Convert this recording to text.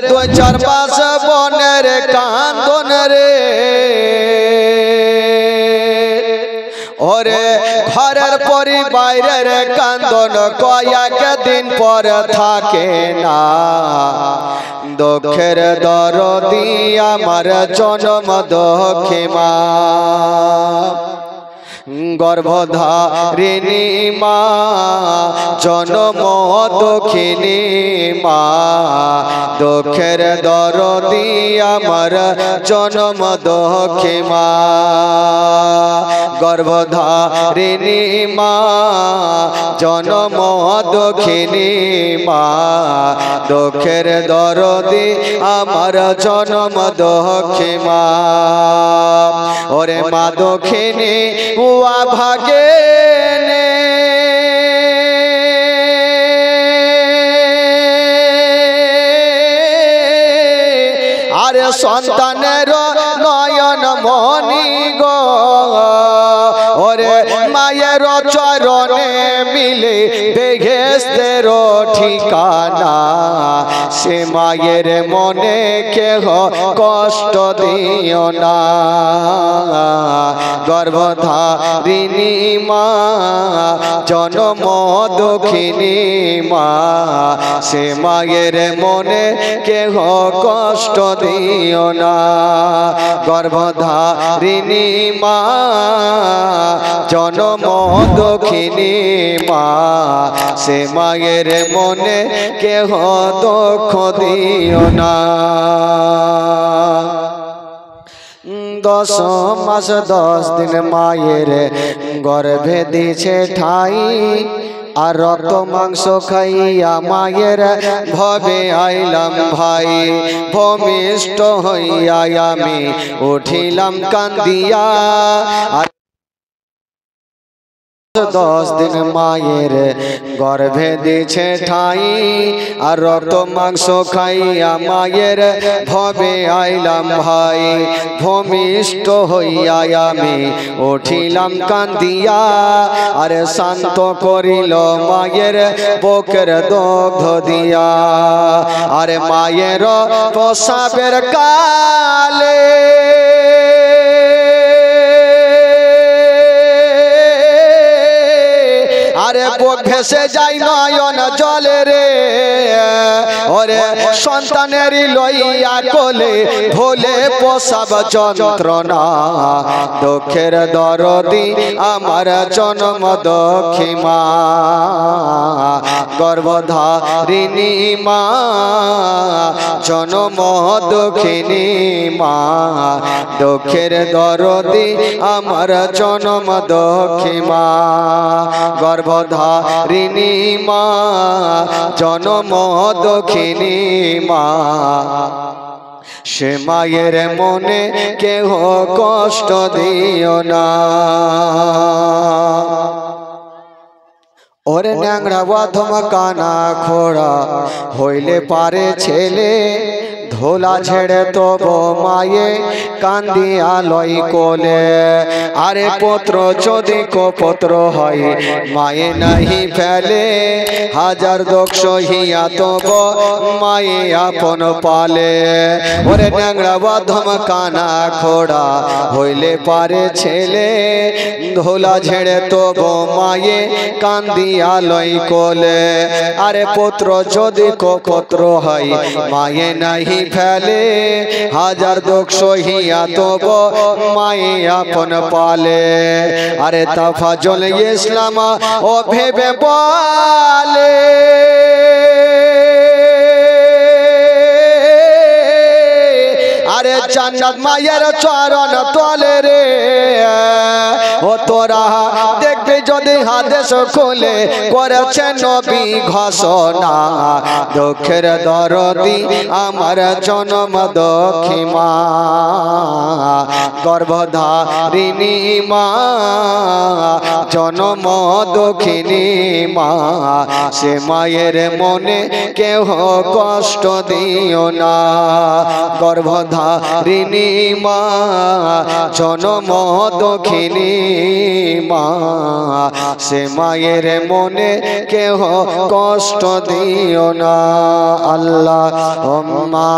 দুই চার পাঁচ বনের কান্দন রে ওরে ঘরের পরি বাইরের কান্দন কয়েক দিন পর থাকে না দুঃখের দরদি আমার জনম দুঃখী মা গর্ভধারিণী মা জনম দুঃখিনী মা দুঃখের দরদি আমার জনম দুঃখী মা গর্ভধারিণী মা জনম দুঃখিনী মা দুঃখের দরদি আমার জনম দুঃখী মা ওরে মা দুঃখিনী হুয়া ভাগে নে আরে সন্তানের নয়ন মনি গো ওরে মায়ের চরণে মিলে বেহেশতের ঠিকানা সে মায়ের মনে কেহ কষ্ট দিও না গর্ভধারিণী মা জনম দুঃখিনী মা সে মায়ের মনে কেহ কষ্ট দিও না গর্ভধারিণী মা জনম দুঃখিনী মা সে মায়ের মনে কেহ দুঃখ দিও না 10 মাস 10 দিন মায়ের গর্ভে দিছে ঠাই আর রক্ত মাংস খাইয়া মায়ের ভবে আইলাম ভাই ভূমিষ্ঠ হইয়া আমি উঠিলাম কান্দিয়া 10 দিন মায়ের গর্ভে দিছে ঠাই আর রক্ত মাংস খাইয়া মায়ের ভবে আইলাম ভাই ভূমিষ্ঠ হইয়া আমি উঠিলাম কান্দিয়া আরে শান্ত করিল মায়ের বুকের দুগ্ধ দিয়া আরে মায়ের প্রসাবের কালে আরে বুক ভেসে যায় নয়ন জলে রে ওরে সন্তানের লইয়া কোলে ভুলে প্রসব যন্ত্রণা দুঃখের দরদি আমার জনম দুঃখী মা গর্ভধারিণী মা জনম দুঃখিনী মা দুঃখের দরদি আমার জনম দুঃখী মা গর্ভধারিণী মা জনম দুঃখিনী মা সে মায়ের মনে কেহ কষ্ট দিও না ওরে ন্যাংরা বাধম কানা খোড়া হইলে পারে ছেলে ধোলা ছেড়ে তব মায়ে কান্দিয়া লই কোলে আরে পুত্র যদি কপত্র হয় মায়ে নাহি ফেলে হাজার দোষ হিয়া তব মায়ে আপন পালে ওরে ন্যাংরা বাধম কানা খোড়া হইলে পারে ছেলে ধোলা ঝেড়ে তব মায়ে কান্দিয়া লই কোলে আরে পুত্র যদি কপত্র হয় মায়ে নাহি ফেলে হাজার দোষ হিয়া তব মায়ে আপন পালে আরে তাফাজুল ইসলাম ও ভেবে বলে আরে জান্নাত মায়ের চরণ তলে রে ও তোরা দেখবি যদি হাদিস খুলে করেছে নবী ঘোষণা দুঃখের দরদি আমার জনম দুঃখী মা গর্ভধারিণী মা জনম দুঃখিনী মা সে মায়ের মনে কেহ কষ্ট দিও না গর্ভধারিণী মা জনম দুঃখিনী মা সে মায়ের মনে কেহ কষ্ট দিও না আল্লাহুম্মা